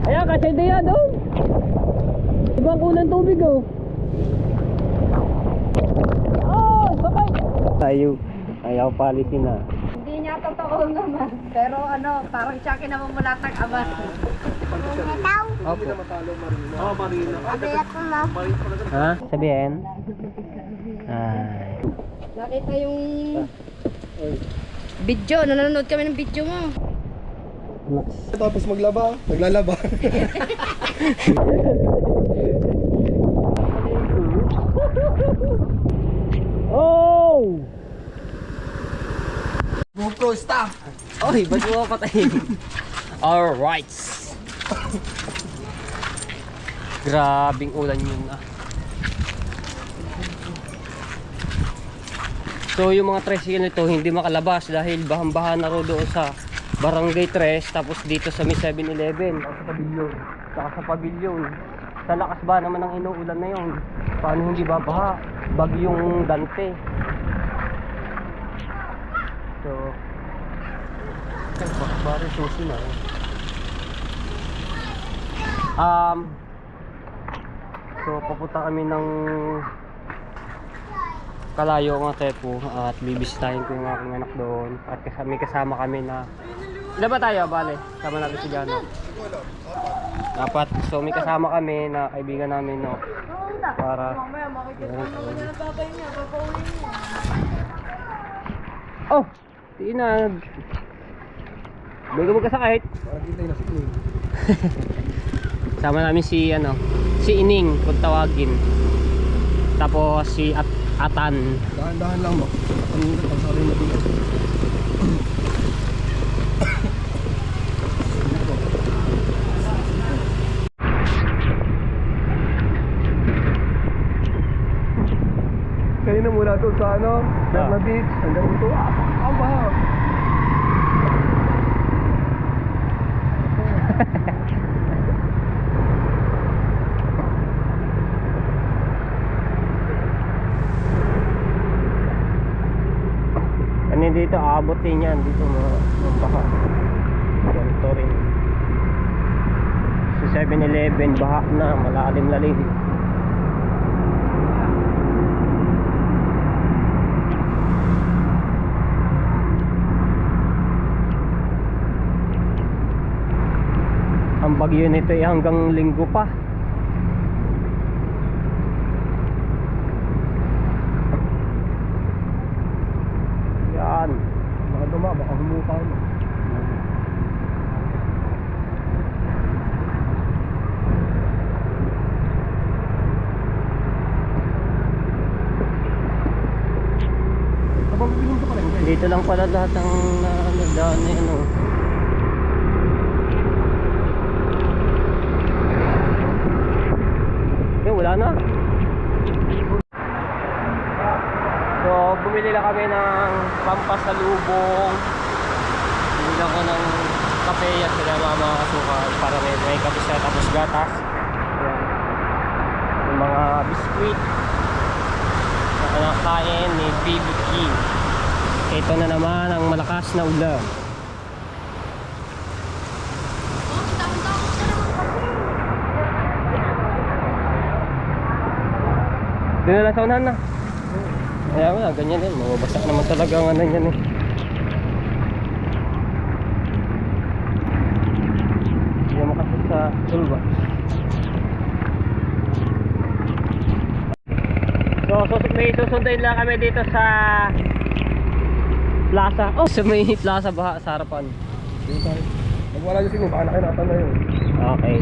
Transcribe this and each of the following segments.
Ayan, kasi hindi yan, oh. Ibang kulang tubig, oh. Oh, sabay. Ayaw palisin na. Hindi niya totoo naman. Pero ano, parang siya kinamumulatag ama. Opo. Oh, Marina. Ha? Sabihin? Ay. Nakita yung video, nanonood kami ng video mo. Tapos maglaba, naglalaba. Oh! GoPro stop. Oy, ba't mo patayin? Alright. Grabing ulan yun ah. So yung mga tricycle nito hindi makalabas dahil bahan-bahan na ro doon sa Barangay 3, tapos dito sa may 7-Eleven. Sa pabilyon. Saka sa pabilyon. Sa lakas ba naman ng inuulan na yun? Paano hindi babaha? Bagyong Dante. So, bari susi na. So papunta kami ng Kalayo nga Tepo at bibisitahin ko yung aking anak doon at may kasama kami na ilan ba tayo? Bale, kasama natin si Jano. Dapat, so may kasama kami na kaibigan namin, no? Para oh! Tinag bago magkasakit. Nakikita yung nasinig. Sama namin si Ining kung tawagin. Tapos si Atan. Dahan-dahan lang mo. Kanina, pagsari na din. Kanina mula doon sa Perla Beach, hanggang dito, aba! Ano dito, aabot din yan dito mga baha. Ganito rin. Sa 7-Eleven, baha na, malalim-lalim. Ang bagyo nito ay hanggang linggo pa. Yan. Baka duma, baka humupa mo. Abang pinunta ka rin, guys. Dito lang pala lahat ng daan na yun, oh. Wala na. So bumili lang kami ng pampasalubong. Bumili ako ng kape at sila mga kasukal para may kape sa tapos gatas. Ayan. Yung mga biskuit na kinakain ni Baby King. Ito na naman ang malakas na ulan. Dinala sa unahan na. Kaya wala, ganyan eh. Mababasa naman talaga ang ano yan eh. Hindi mo kasi sa tulba. So may susunduin lang kami dito sa plaza. Oh, sa may plaza baha sa harapan. Dito tayo. Pag wala yung sino, baka nakinatan na yun. Okay.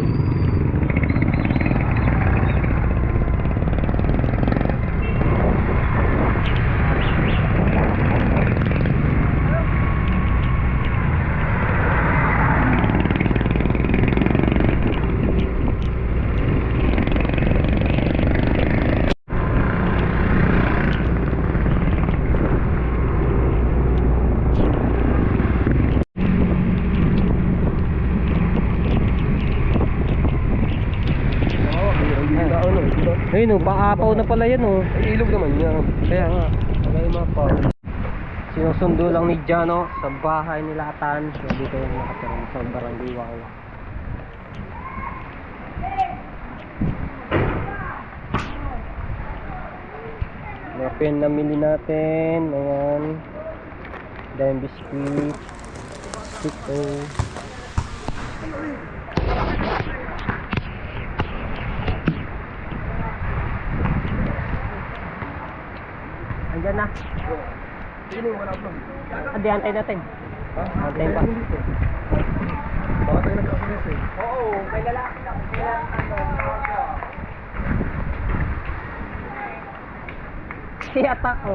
Ayun oh, paapaw na pala yan oh. Ay, ilog naman yan. Kaya nga. Wala yung mga pao. Sinusundo lang ni Jano sa bahay nila Atan. So dito yung nakatira sa Barangay Wawa. pen namili natin. Ayan. Then biscuit. Ito. Andyan na. Sino wala pa? Adi, antay natin. Ha? Antay pa. Baka tayo nag-asalis eh. Oo, may lalaki na. Si atak ko.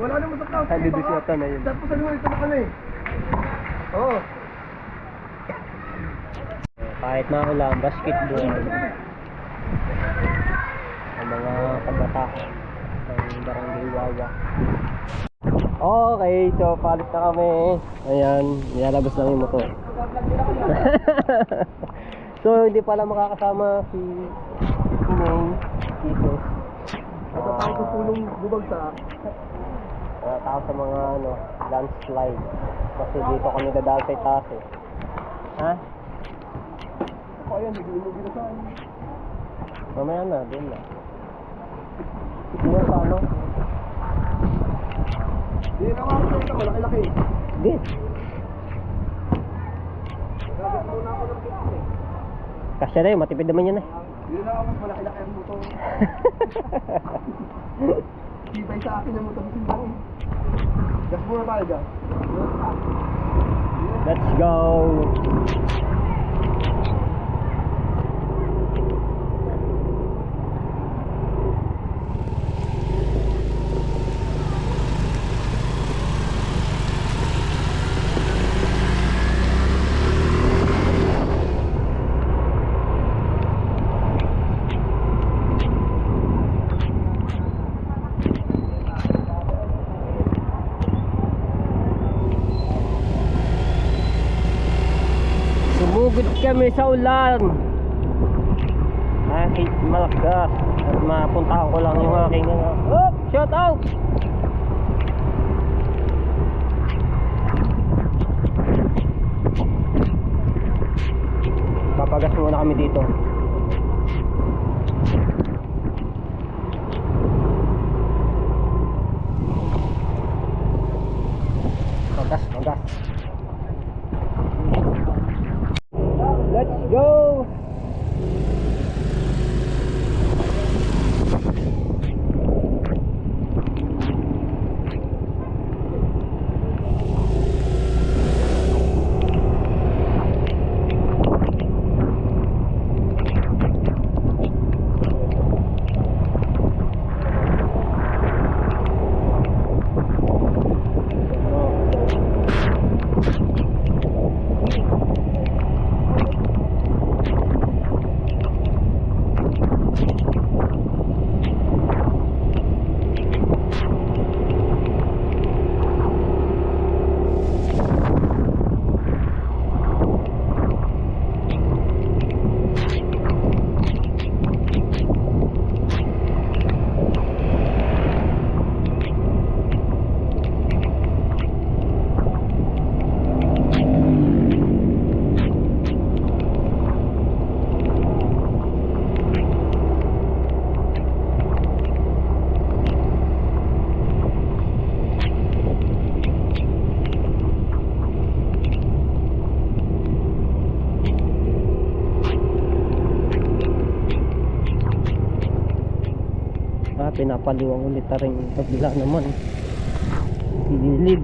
Wala naman sa top. Hindi si Ata na yun. Tapos sa luwan, ito na ka na eh. Oo. Kahit na ulang, basketball. Ang mga kabataan ng Barangay Wawa. Okay, so palit na kami. Ayan, nilalabas lang yung motor. So hindi pala makakasama si Ineng, Jesus. Natatawag sa pulong bubagsak. Tao sa mga landslide. Kasi dito kami dadaan sa itaas eh. Ha? Ako ayan, bigyan mo binasahan. Mamaya na, din na. Hindi sa ano? Hindi na ako sa ito, malaki-laki. Hindi. Nagagad muna ako ng pito eh. Kasi na yun, matipid naman yun eh. Hindi na ako mas malaki-laki ang motor. Tibay sa akin ang motor kasi lang eh. Gas muna tayo dyan. Let's go! Sumugod kami sa ulan. Kahit malakas. At mapuntahan ko lang yung aking shout out! Papagas muna kami dito. Pagas. Let's go! Pinapaliwang ulit na rin yung kabila naman. Gilid.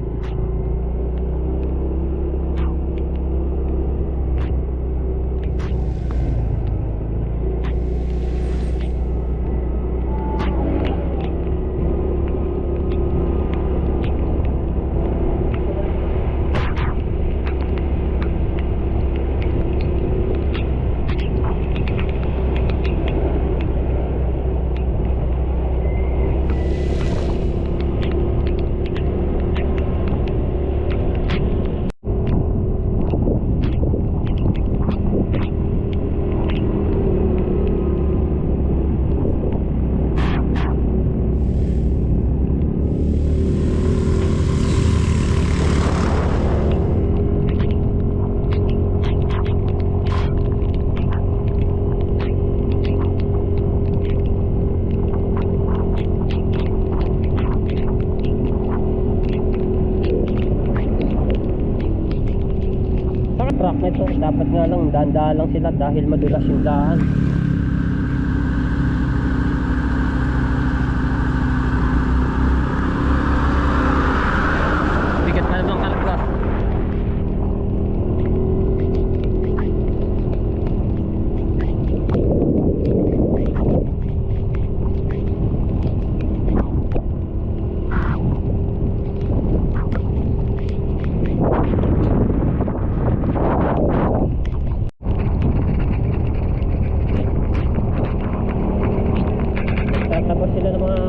ito. Dapat nga lang, dahan-dahan lang sila dahil madulas yung daan. Bigat na naman karga. Tatapos sila ng mga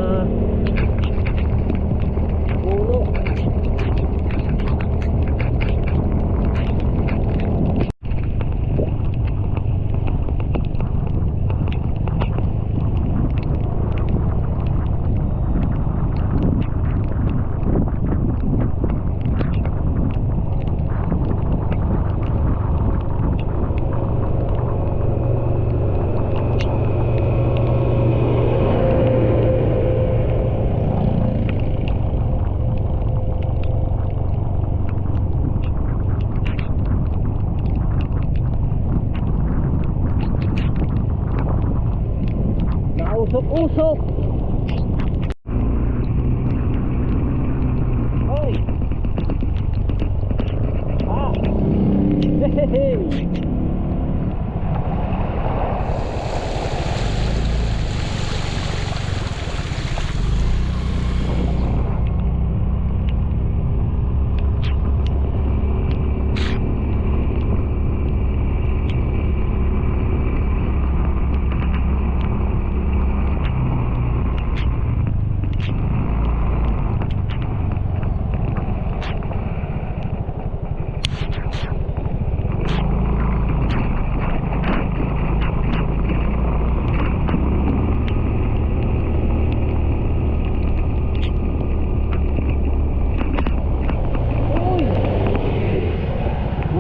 puno. Usok-usok. Hoy. Ah. Hehehe.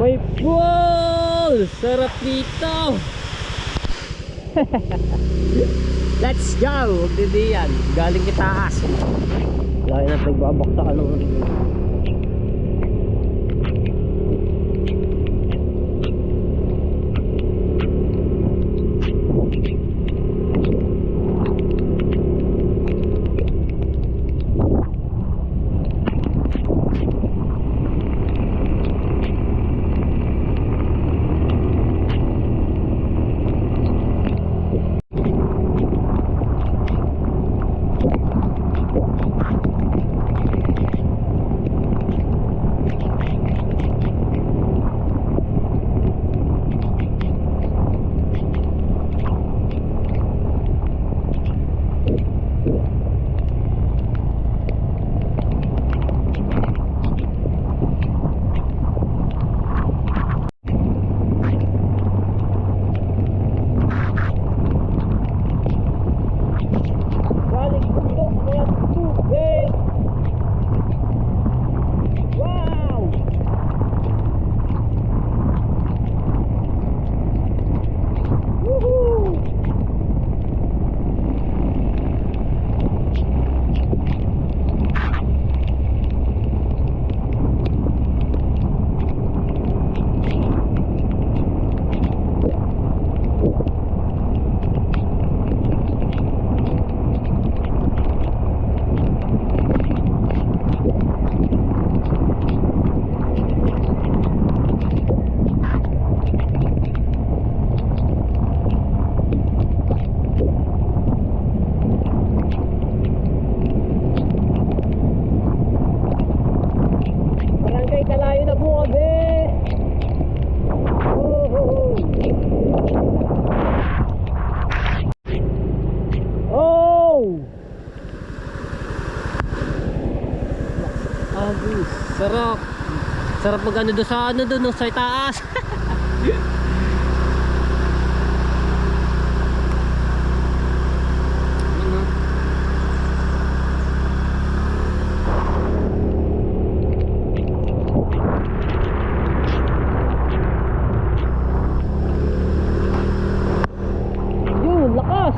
May pool! Sarap dito! Let's go! Magdidi yan. Galing itaas. Lagi na nagbabakta ka nung sarap. Sarap mag-ano doon sa ano doon sa itaas. Yun, lakas.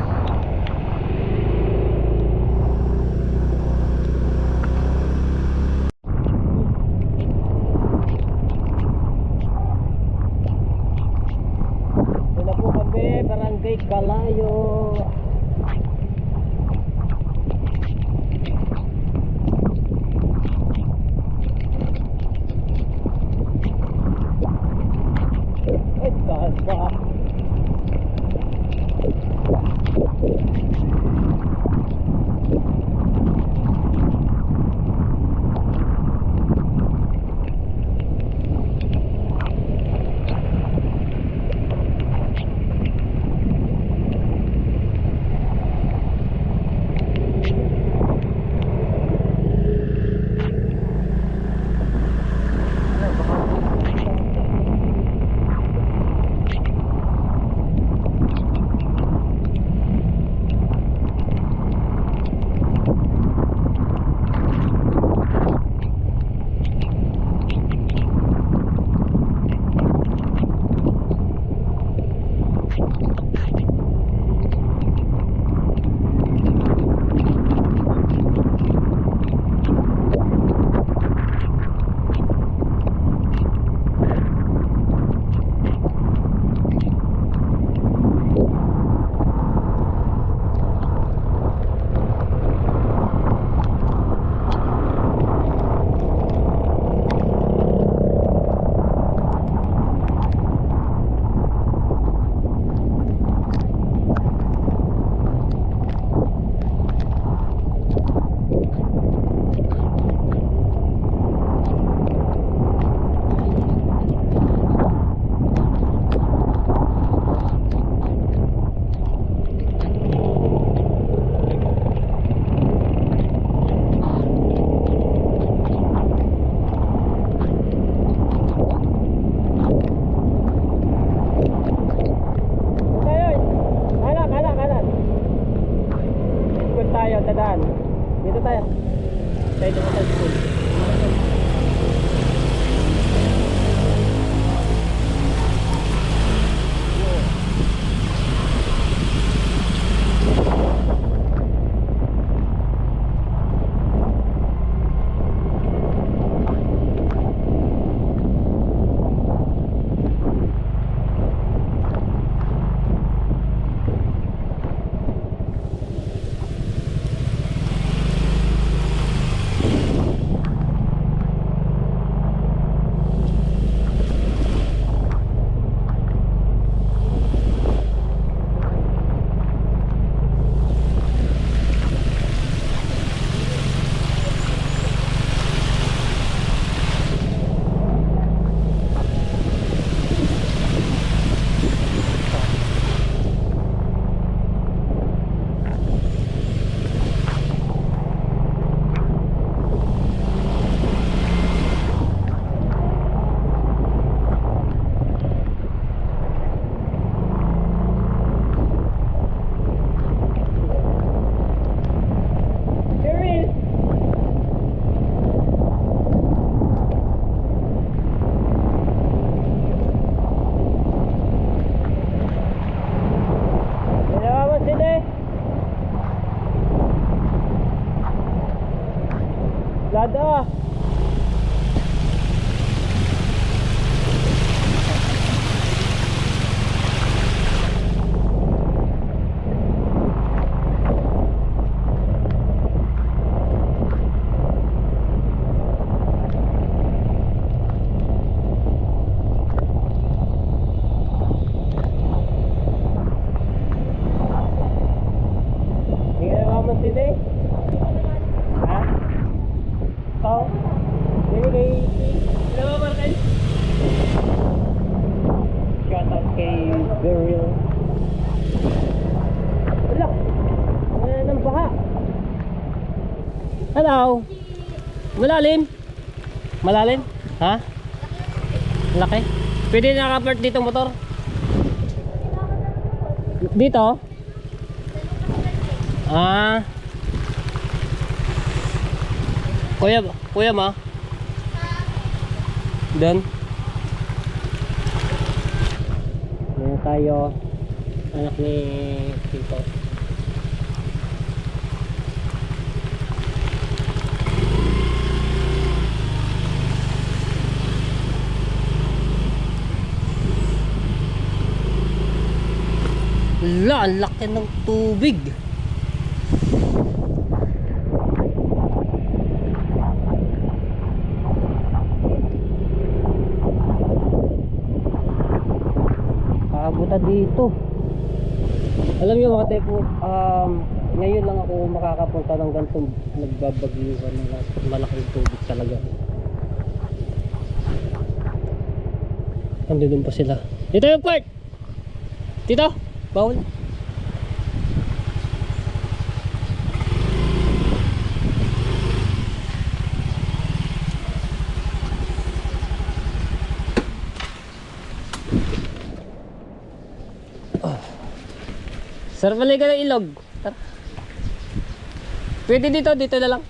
kay Kalayo. Ay, kasa. Dadaan. Dito tayo. Tayo dito sa school. Lada. Hello. Malalim? Malalim? Ha? Laki? Pwede naka-park dito motor? Dito? Ah. Kuya ma? Doon? Ngayon tayo. Anak ni Tito. Hala, ang laki ng tubig. Kakabuta dito. Alam niyo mga tepo, ngayon lang ako makakapunta ng ganitong nagbabagyuhan ng malaking tubig talaga. Andun pa sila. Dito yung park! Dito! Bawal! Sir, balik ka ng ilog. Tara. Pwede dito, dito na lang.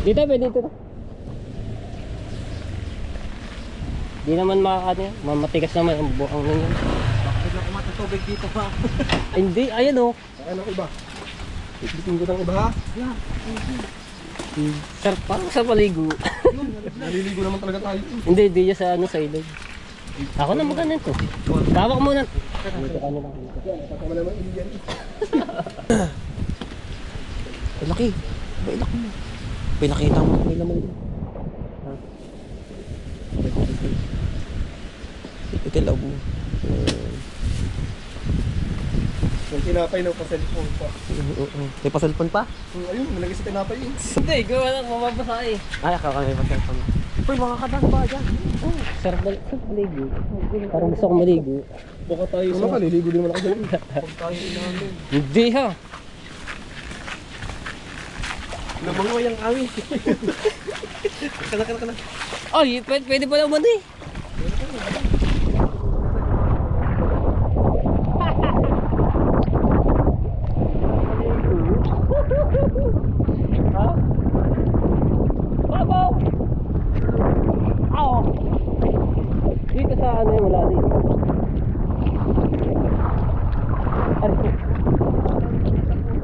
Dito, pwede dito. Di naman makakano yan. Mamatigas naman ang buang ninyo. Bakit na kumatutubig dito pa? Hindi, ayan o. Ayan ang iba. Ipitin ko ng iba ha? Sir, parang sa paligo. Naliligo naman talaga tayo. Hindi, di yan sa ano, sa ilog. Ako na magkanan to. Tawak muna. Dito ka nila. Nakakama naman iliyan. Laki. Bailak mo. Pinakita mo. May laman yun. Ito labo. Yung tinapay na pa-cellphone pa. May pa-cellphone pa? Ayun, malagay sa tinapay yun. Hindi, gawa lang, mamabasa eh. Ay, akala may pa-cellphone. Uy, mga kadang ba dyan? Sir, maligo. Parang gusto kong maligo. Baka tayo sa... Maliligo din naman ako dyan. Hindi ha. Namango yung awi. Kana. Ay, pwede pa naman eh. Ha? Babaw! Aw! Dito sa ano yung malalim.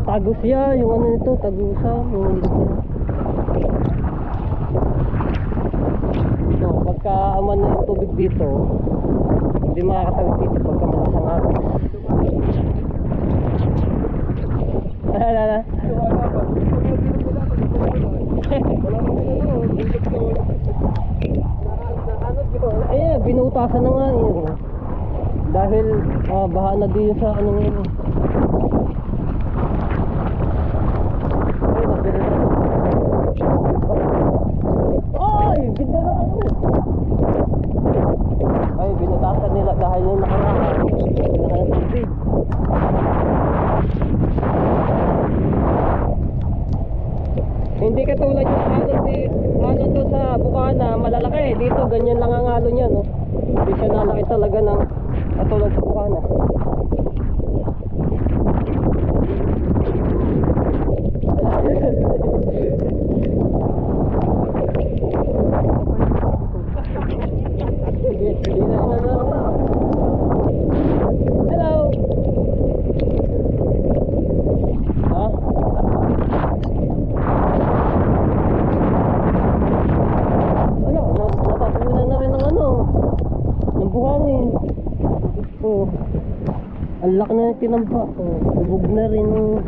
Tagus siya, yung ano nito, tagusan, yung ilog niya. So, pagka aman na yung tubig dito, hindi makakatawid dito pagka malakas ang agos. Alala. Eh, binutasan na nga yun. Dahil baha na din sa ano ngayon. Ay, ganda na ano. Ay, binutasan nila dahil yung nakaraan. Tubig. Hindi katulad yung alon doon sa Bukana, malalaki. Dito, ganyan lang ang alon niya, no? Hindi siya nalaki talaga ng katulad sa Bukana. Hello! Ha? Natapunan na rin ng ano, ng buhangin. Oh, ang laki na yung tinampa. Oh, bubog na rin yung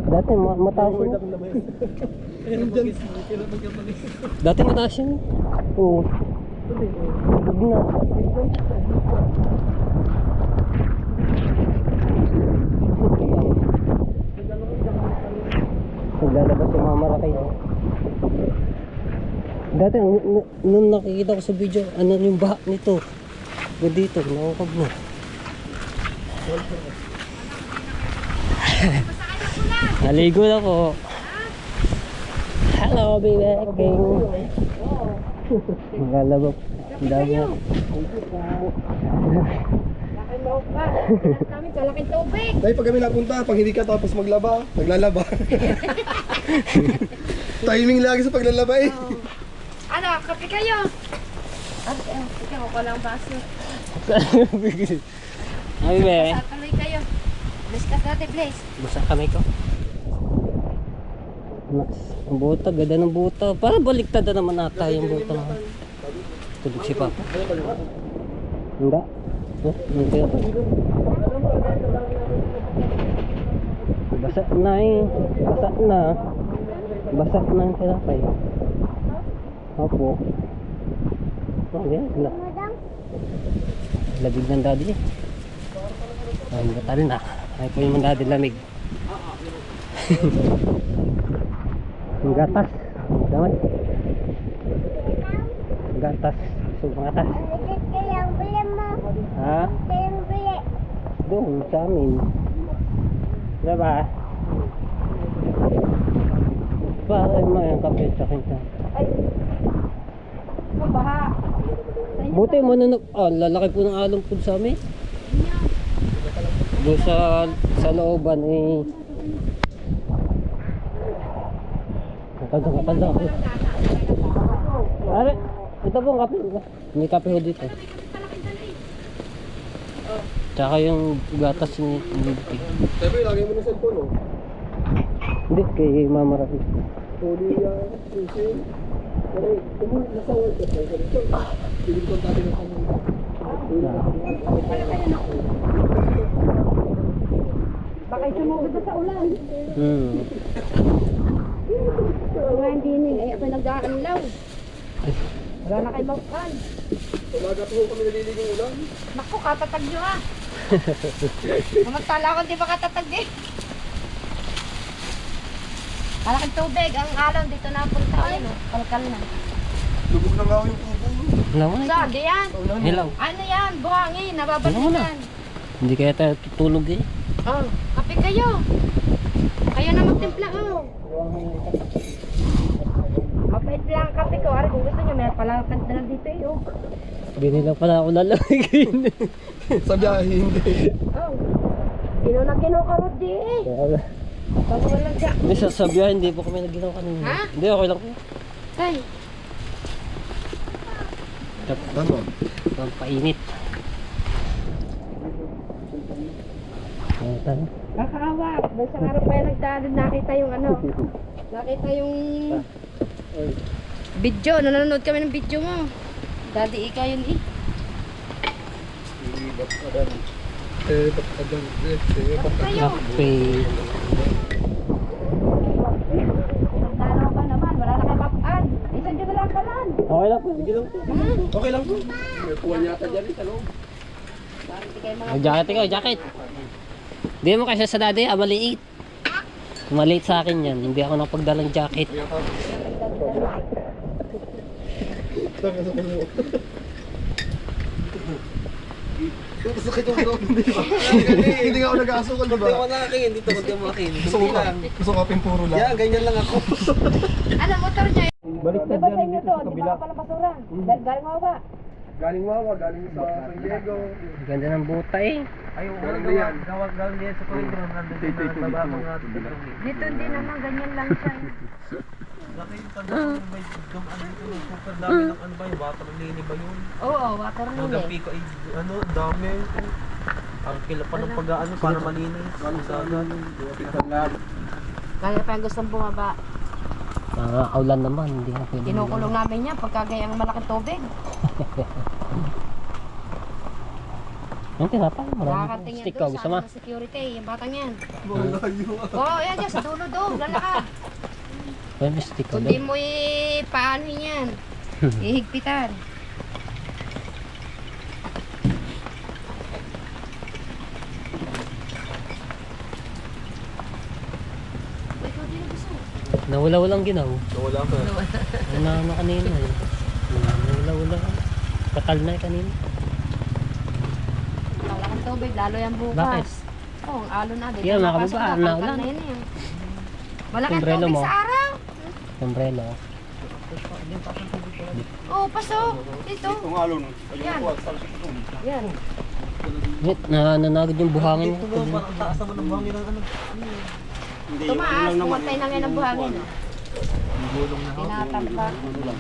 dati mataas yun. Dati mataas yun. Oo. Bubog na. Naglalabas yung mga marakay. Dati, nung nakikita ko sa video, ano yung baha nito? Dito, nakakab na. Naligo na po. Hello, baby. Magalabak. Ang dami na. Kami kalaking tubig. Dahil pag kami napunta, pag hindi ka tapos maglaba, naglalaba. Timing lagi sa paglalaba eh. Ano, kape kayo? Ikaw ko lang baso. Ay, be. Satuloy kayo. Discuss natin, please. Basta kamay ko. Ang buta, ganda ng buta. Parang baliktad na naman ata yung buta mo. Tulog si Papa. Hindi. Hindi kaya pa. Basa na eh. Basa na. Basa na ang tinapay. Opo. Oh, yan. Labig ng daddy eh. Ay, batal na. Ay po yung daddy lamig. Ang gatas. Damay. Gatas. Sumatas. Ha? Doon sa amin. Diba? Para yung kape sa kinta. Baha. Buti mo na lalaki po ng along food sa amin. Doon sa looban eh. Katanda ako. Are, ito po ang kape. May kape ho dito. Tsaka yung gatas ni Big. Sabi, lagay mo ng cellphone, oh. Hindi, kay Mama Rafi. Huli susi. Pero, kung nasa world ka sa ito, hindi ko tayo ng kanina. Baka sumugod na sa ulan. Mga hindi ning, ay ako nag-aanlaw. Wala na kayo makan. Umaga po kami naliligong ulan. Naku, katatag nyo ah. Samantala ako, di ba katatag eh? Malaking tubig, ang alon dito na punta. Ayun, kalkal na. Lubog na nga yung tubo. Alam mo na Saan, di yan? Hilaw. Ano yan, buhangin, nababalik Ano na? yan. Hindi kaya tayo tutulog eh. Oh, kape kayo. Kayo na magtimpla, oh. Mapait lang ang kape ko. Ari, kung gusto nyo, may palakad na lang dito eh, oh. Binila pala ako lalamigin. Sa biyahe, hindi. Oh. Gino na kinukarot di eh. Bago walang siya. Hindi, sasabihan, hindi po kami naginaw kanina. Ha? Hindi, okay lang po. Ay, Ano? Ang painit. Ano tayo? kakaawa. Doon sa araw pa yung nagdaan, nakita yung ano. Nakita yung video. Nanonood kami ng video mo. Daddy, ikaw yun eh. Kayo. Kape. Nagdaan ba naman? Wala na kayo mapaan. Isa dyan na lang palan. Okay lang po. Sige lang po. Okay lang po. May puwan yata dyan sa loob. Hindi kayo mga... May jacket ikaw, jacket. Hindi mo kasi sa daddy, maliit. Maliit sa akin yan. Hindi ako napagdalang jacket. Sakit yung loob. Hindi nga ako nag-aasukal, diba? Hindi ako nakakin, dito ko yung makin. Gusto ko puro lang. Yan, ganyan lang ako. Ano, motor niya? Baliktad Diba sa inyo to? Di ba ka pala basura? Galing mo ba? Galing Wawa, galing sa San Diego. Ganda ng buta eh. Galing diyan. Gawag yan sa corridor, nandun din na bababang natin. Dito hindi naman, ganyan lang siya. Laki yung tanda ko yung may dumaan dito ng super dami ng ano ba yung water lily ba yun? Oo, water Mga lily. pika ay ano, dami. Ang kila pa ng pag-ano para malinis. Ang dagat. Kaya pa yung gustong bumaba. Nakakaulan naman. Hindi na pwede. Kinukulong namin niya pagkagaya ang malaking tubig. Yung tinapay. Marami. Nakakating yan Stick doon ko. Gusto mo? sa security, yung batang yan. Oo, yan dyan, sa dulo doon, lalakad. May stick ko. Hindi mo paano yan. Ihigpitan. Nawala-walang ginaw. Wala ka. Ano kanina eh. Nawala-wala. Katal na eh kanina. Malaking tubig, lalo yan bukas. Bakit? Oo, ang alon na. Yan, mga kababa, kalkal naulan. na yun eh. Malaking Sombrero tubig mo. sa araw. Sombrero. Oo, pasok. Dito. Itong alon. Yan. Yan. Nanagod yung buhangin. Ito nga, parang taas naman ng buhangin ng ano. Tumaas, pumatay na ngayon ang buhangin. Tinatampak. Ano?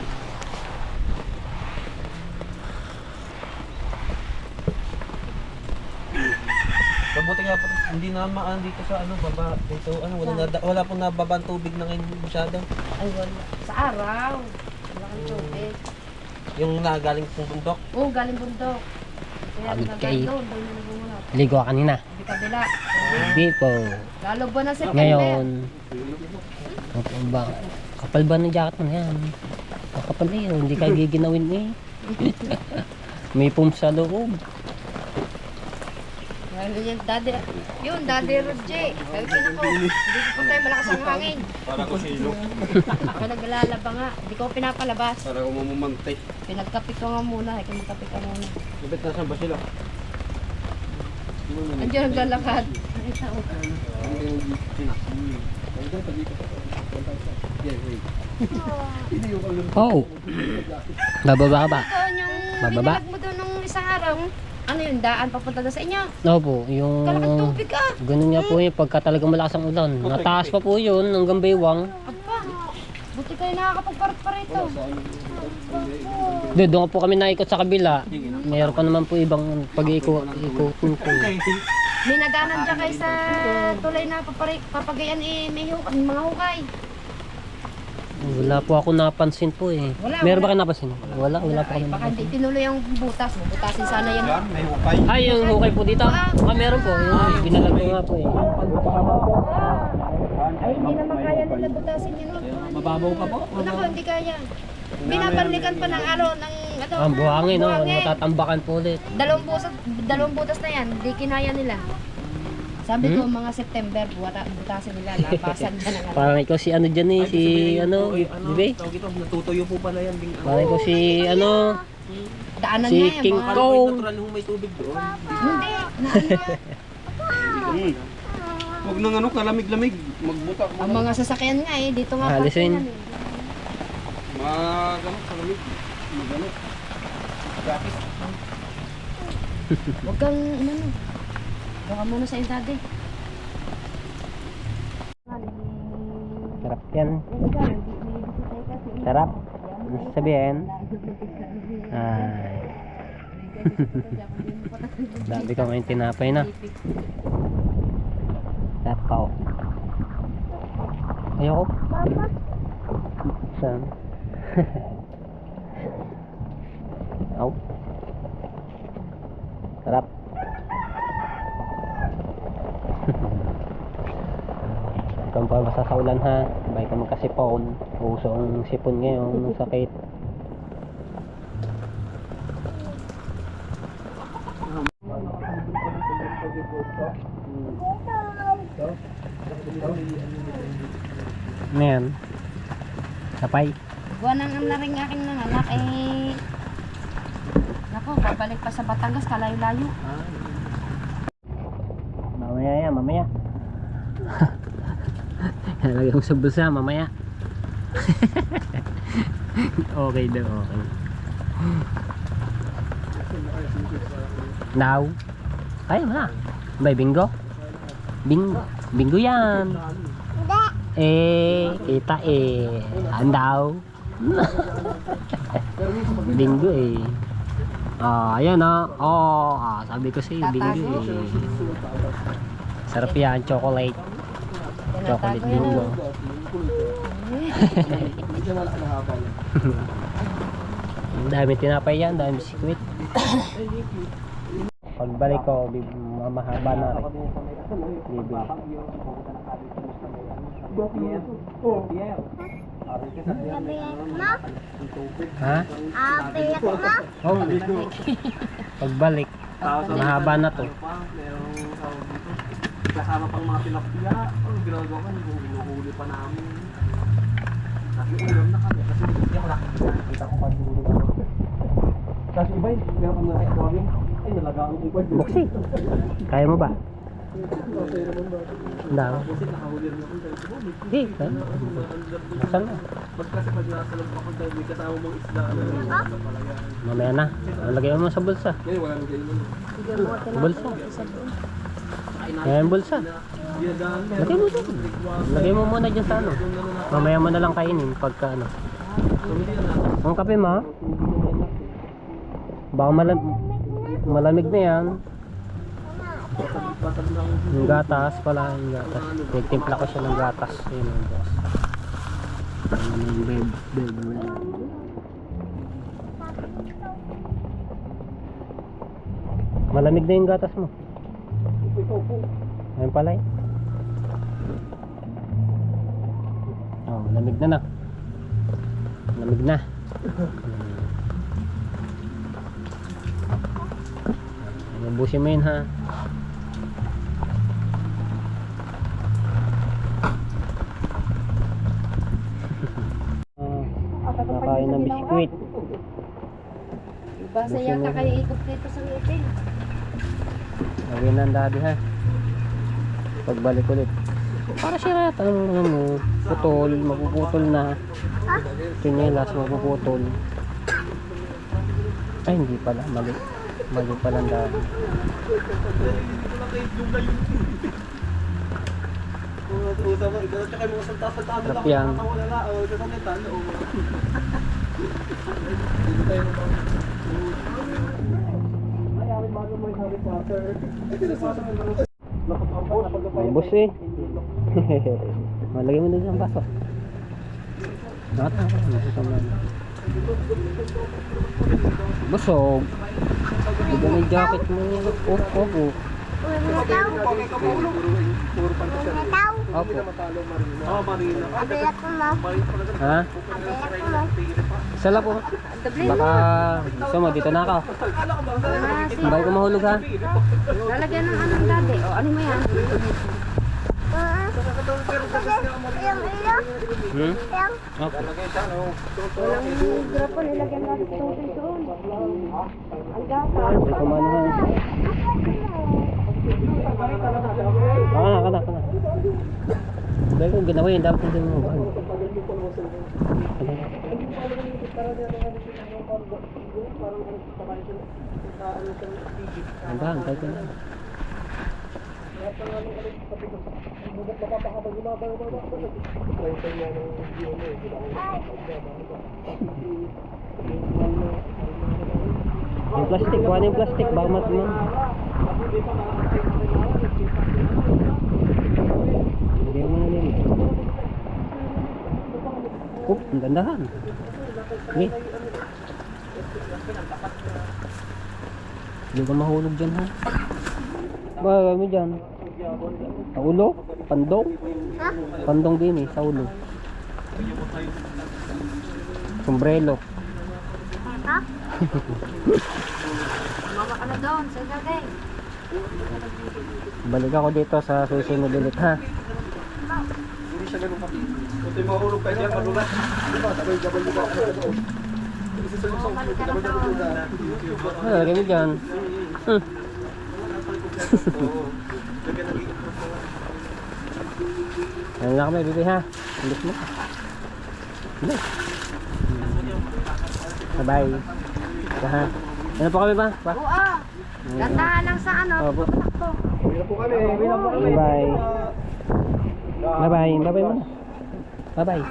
buti nga po, hindi na maan dito sa ano, baba, dito, ano, wala pong nababang tubig na ngayon masyado. Ay, wala. Sa araw. Wala kang tubig. Yung nagaling pong bundok. Oo, galing bundok. Kaya Pagod nagagaling kayo. doon. Doon na nagungunot. Ligo ka kanina. Hindi kabila. Hindi po. Lalo ba na September? Ngayon. Kapal ba? Kapal ba ng jacket mo na yan? Kapal eh. Hindi ka giginawin eh. May pump sa loob. Lalo yan, Daddy Roger. Sabi ko na ko, hindi ko tayo malakas ang hangin. Para ko silo. Ako naglalaba nga. Hindi ko pinapalabas. Para ko mamumantay. Pinagkapit ko nga muna. Kinagkapit ka muna. Lupit na saan ba sila? Andiyan naglalakad. Ay, tao. Oh. Bababa ka ba? Doon yung Bababa? binalag mo doon nung isang araw. Ano yung daan papunta doon sa inyo? Opo. Yung... Kalakang tubig ka. Ganun nga po yun. Pagka talagang malakas ang ulan. Nataas pa po yun hanggang baywang. Apa, buti kayo nakakapagparat pa rito. Doon po kami naikot sa kabila. Mayroon pa naman po ibang pag-iikotin po. May nadanan dyan kayo sa tulay na papagayan may mga hukay. Wala po ako napansin po eh. Wala, Meron ba wala. kayo napansin? Wala po Ay, kami baka napansin. hindi tinuloy ang butas. Butasin sana yan. Yan, may hukay. Ay, yung hukay po dito? Meron po. Yung binalag ko nga po eh. Ay, hindi naman kaya nila butasin yun. Mababaw pa po? Wala ko, hindi kaya. Binabalikan pa ng ano, ng ano. Ang buhangin, no? buhangin. Matatambakan po ulit. Dalawang butas na yan, hindi kinaya nila. Sabi ko, mga September, butasin nila, labasan ka ng ano. Parang ikaw si ano dyan eh, si ano, Bibi? Tawag ito, natutuyo po pala yan. Parang ikaw si ano, Daanan si nga yan, King mga... Kong. Natural yung may tubig doon. Hindi, Huwag nang ano, kalamig-lamig. Magbuta mo. ang mga sasakyan nga eh, dito nga Alisin. parkingan eh. Magano, kalamig. Magano. Jacket. Huwag kang, ano, baka muna sa iyo, daddy. Sarap yan. Sarap. Ano sabihin? Ay. Dami ko ngayon tinapay na. Tapaw. Ayoko. Saan? Aw. Sarap. Kung pabasa sa ulan ha, bahay ka magkasipon. Uso ang sipon ngayon, ang sakit. Ano yan? Sapay? Buwan ang ring aking nanganak eh. Nako, babalik pa sa Batangas, kalayo-layo. Mamaya yan, mamaya. Lagay mo sa bulsa, mamaya. Okay daw, okay. Now? Ay, wala. Bay, bingo? Bingo. Bingo yan. Kita eh. Andaw. Bingo eh. Ayan sabi ko sa'yo, bingo eh. Sarap yan, chocolate. Chocolate bingo. Ang dami tinapay yan, dami biskwit. Pagbalik ko, mamahaba na rin. Bibili. Ha? Oh, pagbalik, mahaba na to. Kasama pang mga tilapia. Ang ginagawa ko, hinuhuli pa namin. Nakiulam na kami. Kasi hindi ako nakikita ko pa huli ko. Kasi iba yun, meron kang nakikawin. Ay, nalagaan ko iba. Buksi. Kaya mo ba? Hindi. Kasi nakahuli rin ako dahil ko. Hindi. Saan na? Mas kasi pag nasa lang ako dahil may kasama mong isla. Mamaya na. Lagay mo sa bulsa. Ngayon, wala nang ganyan. Bulsa. Ayan bulsa. Lagay mo dyan. Lagay mo muna dyan sa ano. Mamaya mo na lang kainin pagka ano. Ang kape mo? Baka malamig na yan. Patag lang. Yung gatas pala, yung gatas. Nagtimpla ko siya ng gatas. Ayun ang boss. Ayun yung bread. Malamig na yung gatas mo. Ikaw po. Ayun pala eh. Oh, lamig na na. Lamig na. Ubusin mo yun ha. Nakain ng biskwit. Basta yata kayo ikot dito sa ngipin. Lagyan ng daddy ha. Pagbalik ulit. Para siya yata mo, putol, mapuputol na. Chinelas, mapuputol. Ay hindi pala, mali. Mali pala ang daddy. Usa mo, ikaw tsaka mo salta-saltaan Sarap lang. yan. Wala na, ito sa kita. Ay, aking bago mo yung Harry Potter. Ay, sinasabi mo. Mabos eh. Malagay mo din sa baso. Busog. Hindi ka may jacket mo. Opo. Opo. Oh, Marina. Ha? Sala po. Baka gusto mo, dito na ako. Sabay ko mahulog ha. Lalagyan ng anong dati. O ano mo yan? Hmm? Opo. Walang grapo nilagyan natin tubig doon. Ang gata. Sabay ko mano ha. Kana. Sabay ko ginawa yun. Dapat hindi mo. Andahan, tayo ko na. Yung plastic, kuha na yung plastic, baka matman. Hindi mo na nila. Ang gandahan. Okay. Hindi ka mahulog dyan ha. Bagay mo dyan. Sa ulo? Pandong? Pandong din eh, sa ulo. Sombrero. Mama ka na doon sa gagay. Balik ako dito sa susunod ulit ha. Hindi siya ganun pati. Kung tayo mahulog kayo dyan, malulat. Diba, sabay-sabay mo ba ako? Lagay mo dyan. Ano na kami, bibi ha? Alis mo. Alis. Bye-bye. Ito ha. Ano po kami ba? Oo. Gandahan lang sa ano. Opo. Takbo. Uwi na po kami. Uwi na po kami. Bye-bye. Bye-bye. Bye-bye muna. Bye-bye.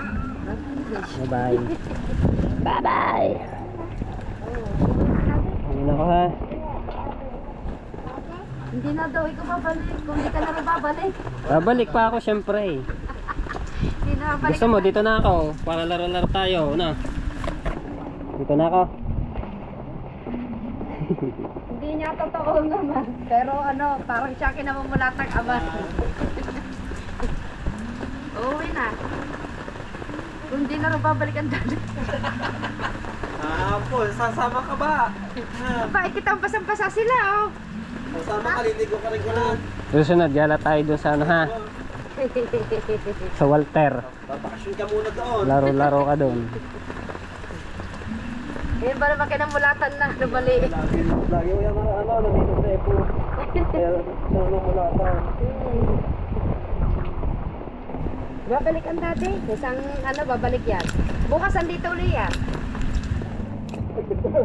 Bye-bye. Bye-bye. Ano ako ha? Hindi na daw ikaw babalik. Kung hindi ka na rin babalik. Babalik pa ako syempre. Hindi na babalik. Gusto mo, dito na ako. Para laro-laro tayo. No? Dito na ako. Hindi niya totoo naman. Pero ano, parang siya kinamumulatang ama. Uuwi na. Kung hindi na rin babalik ang dali. Po, sasama ka ba? Bakit kitang pasang-pasa sila oh. Sasama ka, liligo ka rin ko lang. Susunod, gala tayo doon sa ano ha? Sa Walter. Babakasyon ka muna doon. Laro-laro ka doon. Ngayon ba naman kinamulatan na lumali? Lagi mo yung ano, nandito sa Epo. Kaya nalong mula ka. Babalik ang dati. Isang ano, babalik yan. Bukas andito uli yan. Talaga.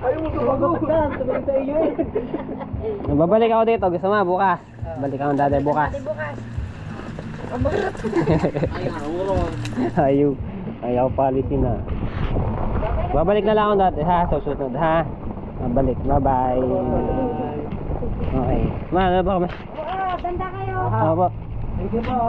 Ayaw mo sumagot ka. Tumalig sa iyo eh. Babalik ako dito. Gusto mo, bukas. Balik ako dati bukas. Dati bukas. Amarat. Ayaw. Ayaw policy na. Babalik na lang ako dati ha. Susunod ha. Babalik. Bye-bye. Okay. Mahal ba kami? Oo, ganda kayo. Opo. Thank you po.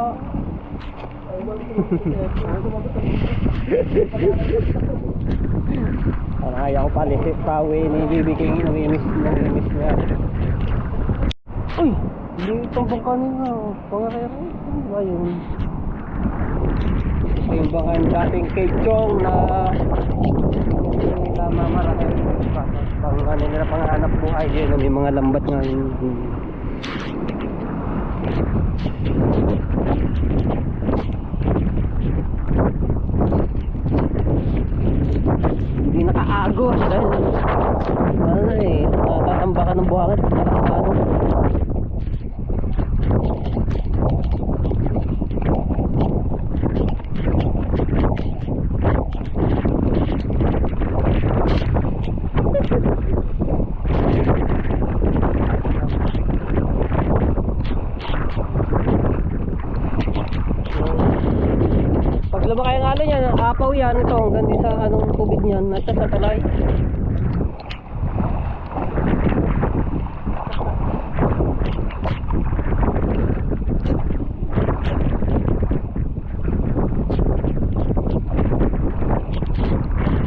Parang ayaw ko palisip pa uwi ni BB King. Namimiss mo yan. Uy! Hindi itong bangka nila. Pangarero. Ano ba yun? Ito yung bangka yung dating Cape Chong na nila mamaraki. Pang ano nila panganap buhay yun. May mga lambat nga yun. Hindi nakaagos dahil ano eh, natatambakan ng buhangin nakakaano. Pag lumaki ang ano yan, apaw yan ito hanggang din sa anong tubig niyan, nasa talay.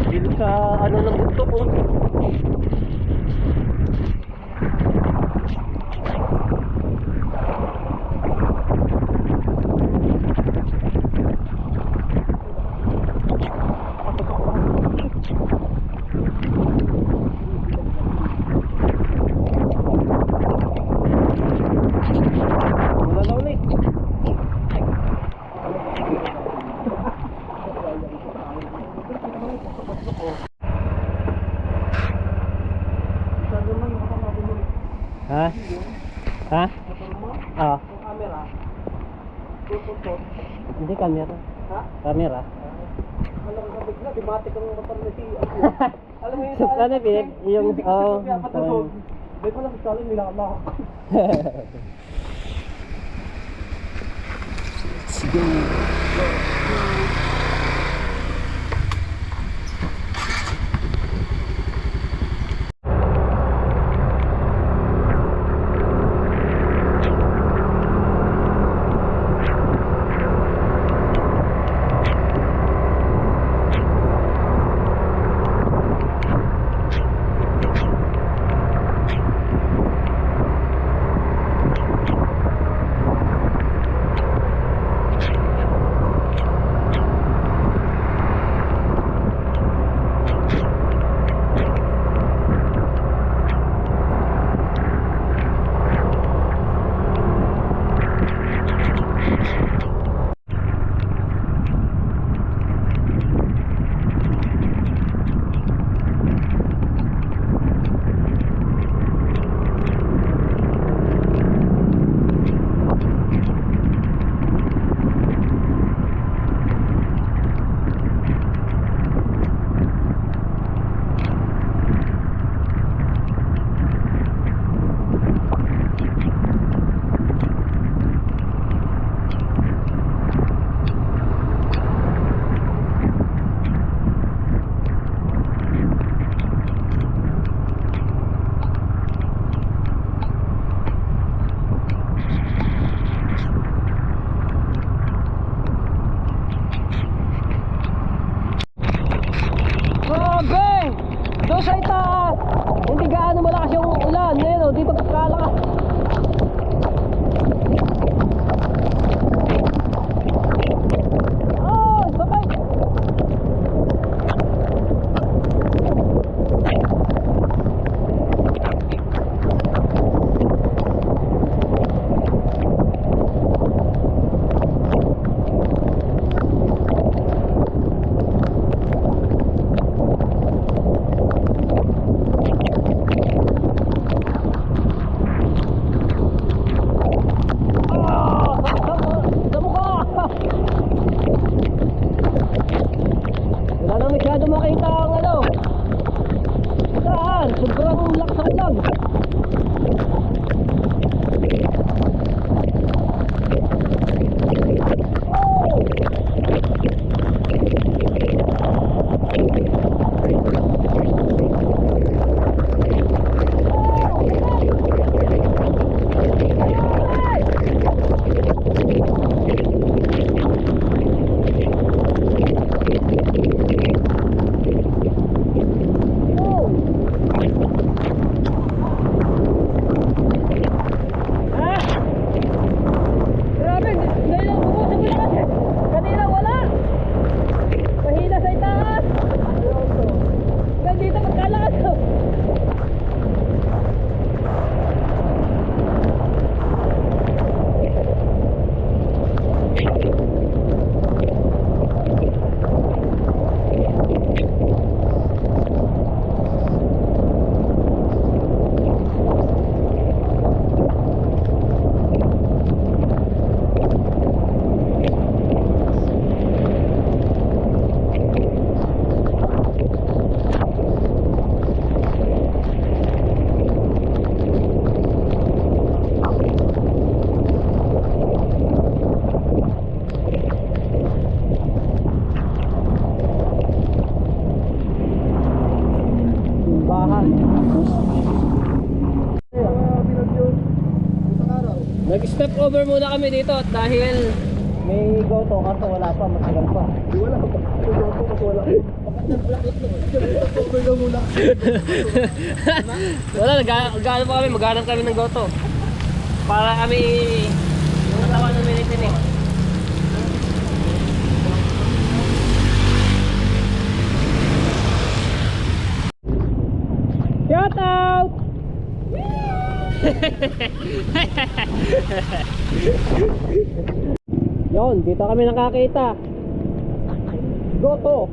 Dito sa ano ng bugto po. Wala na ulit. Ha? Ha? Ah. Hindi camera. Ha? Camera. Alam ko bigla, dimatik ang motor na si Alam mo yun, So, ano, Pip? Yung, oh, Hindi ko lang saling nilalak. Nag-step over muna kami dito at dahil may goto kaso wala pa, matagal pa. Wala pa. Kasi wala. Bakit nag-blacklock na? Over na muna. Wala, nag-ano pa kami, maghanap kami ng goto. Para kami matawan ng minitin eh. Shout out! Yon, dito kami nakakita. Goto.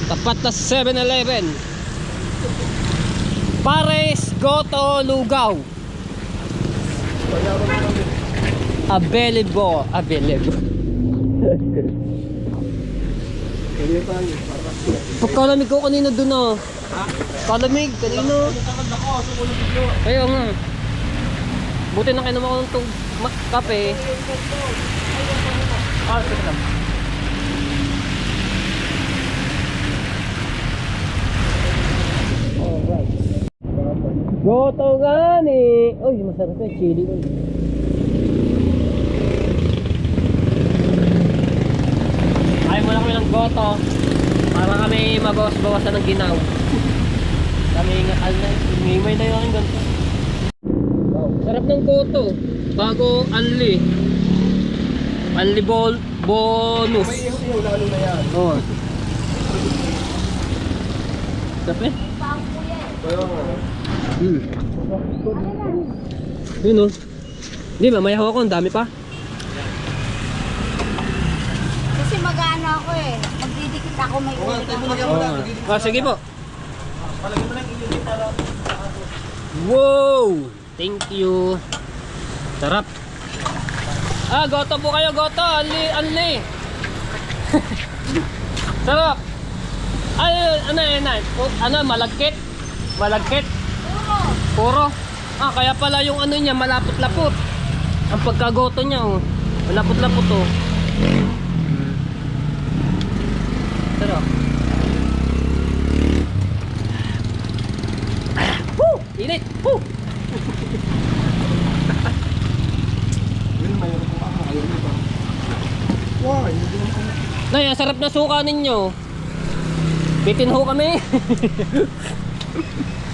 Tapat na 7-Eleven. Pares, Goto, Lugaw. Available. Pagkalamig ko kanina dun ah. Kalamig kanina. Kaya nga. Buti na kainom ako ng kape. Sige lang. Alright. Goto nga ni. Uy, masarap yung chili. Ayaw mo lang kami ng goto para kami mabawas-bawasan ng ginaw. Kami ingal na. Umimay na yung ganito. Sarap ng goto. Bago unli. Unli bonus. May ihaw lalo na yan. Oo. Sarap eh. Kaya nga. Yun o. Hindi, mamaya ako. Ang dami pa. Kasi mag-ano ako eh. Magdidikit ako may ulit ako. Sige po. Wow! Thank you. Sarap. Goto po kayo, goto. Anli. Sarap. Ano, malagkit? Malagkit? Puro. Kaya pala yung ano niya, malapot-lapot. Ang pagkagoto niya, oh. Malapot-lapot, oh. Sarap. Woo! Init! Woo! Yun, mayroon po ako. Ayaw nyo ba? Wow, hindi naman kami. Nay, ang sarap na suka ninyo. Bitin ho kami.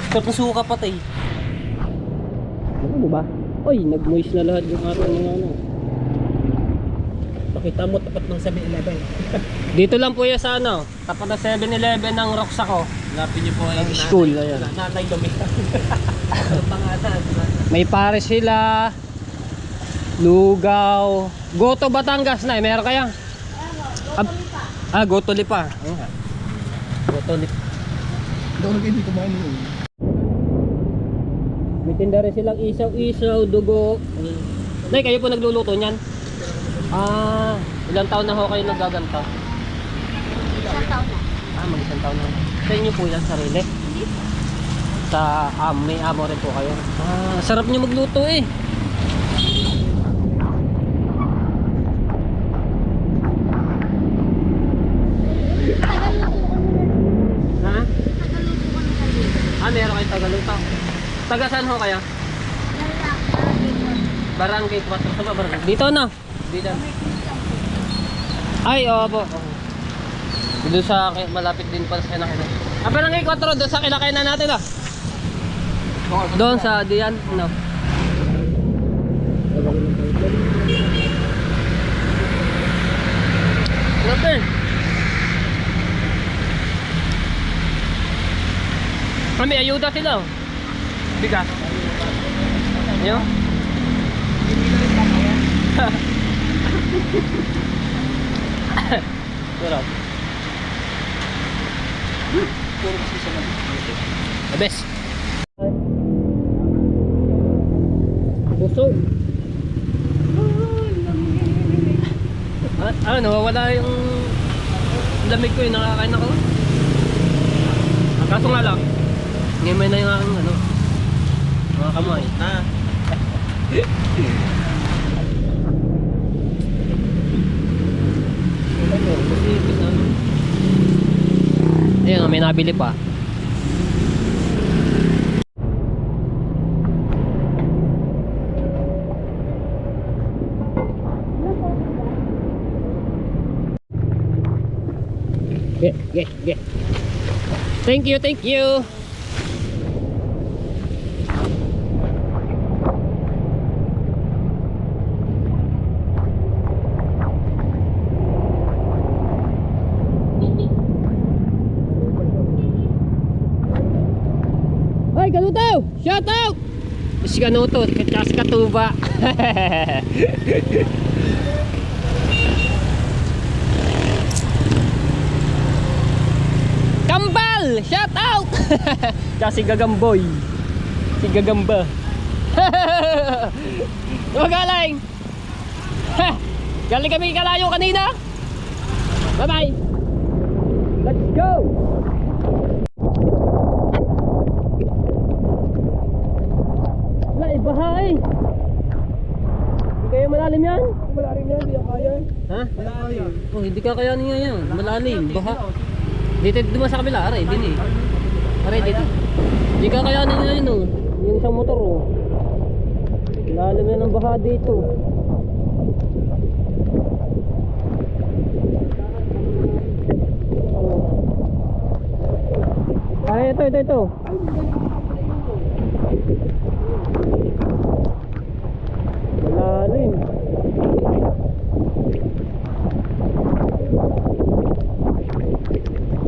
Sarap na suka pati. Ano ba? Uy, nag-moist na lahat yung ating mga ano. Pakita mo tapat ng 7-Eleven. Dito lang po yan sa ano, tapat na 7-Eleven ng Roxaco. Hanapin niyo po ay School, ayan. Nanay Lumita. Ang pangalan. May pares sila. Lugaw. Goto Batangas na, meron kaya? Goto Lipa. Goto Lipa. Daw na kayo hindi kumain yun. May tinda rin silang isaw-isaw, dugo. Nay, kayo po nagluluto niyan? Ilang taon na ho kayo nagaganta? Isang taon na. Mag-isang taon na. Sa inyo po yan, sarili? Sa may amo rin po kayo? Sarap niyo magluto eh. Ha? Meron kayong tagaluto. Taga saan ho kaya? Barangay 4. Saan ba barangay? Dito na. Dito. Ay, oo po. Doon sa malapit din pa sa kinakainan. Barangay 4 doon sa kinakainan natin ah. Doon sa diyan, no. Natin. May ayuda sila. Bigas. Yo. Sarap. Puro kasi sa mga. The best. Busog. Nawawala yung lamig ko, yung nakakain ako. Kaso nga lang, ngimay na yung aking mga kamay. Ayun, may nabili pa. Okay. Thank you. Ay, Kanuto! Shout out! Si Kanuto, kasi Katuba. Kambal! Shout out! Kasi Gagamboy. Si Gagamba. Galing! Galing kami kalayo kanina. Bye-bye! Let's go! Wala, ibahay! Hindi kayo malalim yan? Malalim yan, hindi ako kaya. Ha? Oh, hindi ka kayanin nga yan. Malalim, baha. Dito dumaan sa kabila, aray, din eh. Aray, dito. Hindi ka kayanin nga yun, oh. Yung isang motor, oh. Lalim na ng baha dito. Ay, ito. Malalim.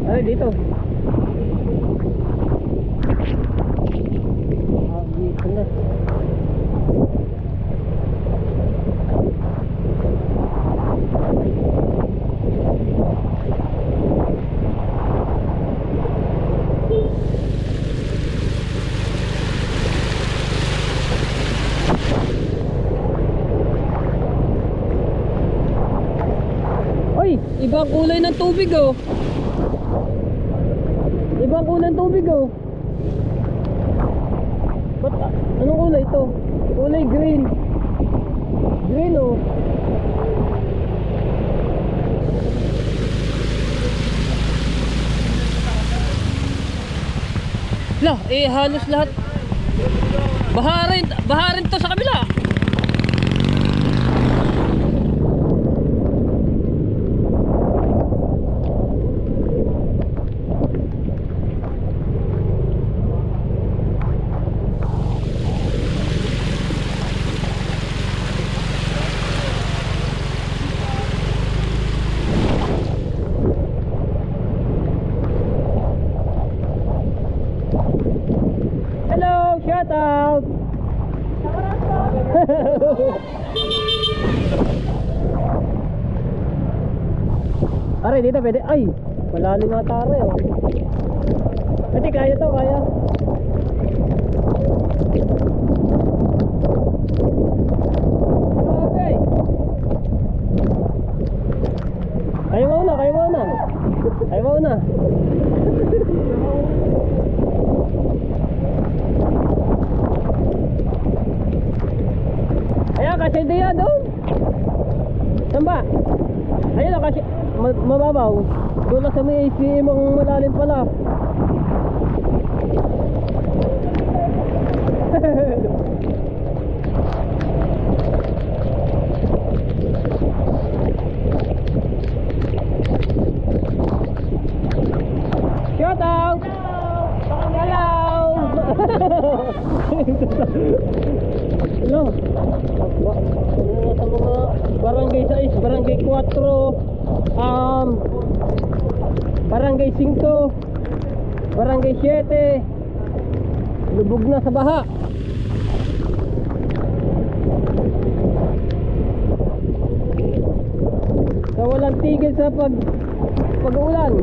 Ay, dito. Dito na. Oy, ibang kulay ng tubig, oh. Ibang kulay ng tubig, oh. Ba't, anong kulay ito? Kulay green. Green, oh. Lah, halos lahat. Baharin to sa kabila. Hello, shout out. Aray, dito pwede. Ay, malalim nga tara, oh. Pwede, kaya to, kaya. Okay. Kayo mauna. Ayan, kasi hindi yan doon. Saan ba? Ayun o, kasi mababaw. Doon lang sa may ACM ang malalim pala. Shout out! Hello! Hello! Sa mga barangay 6, barangay 4, barangay 5, barangay 7, lubog na sa baha. So walang tigil sa pag-uulan.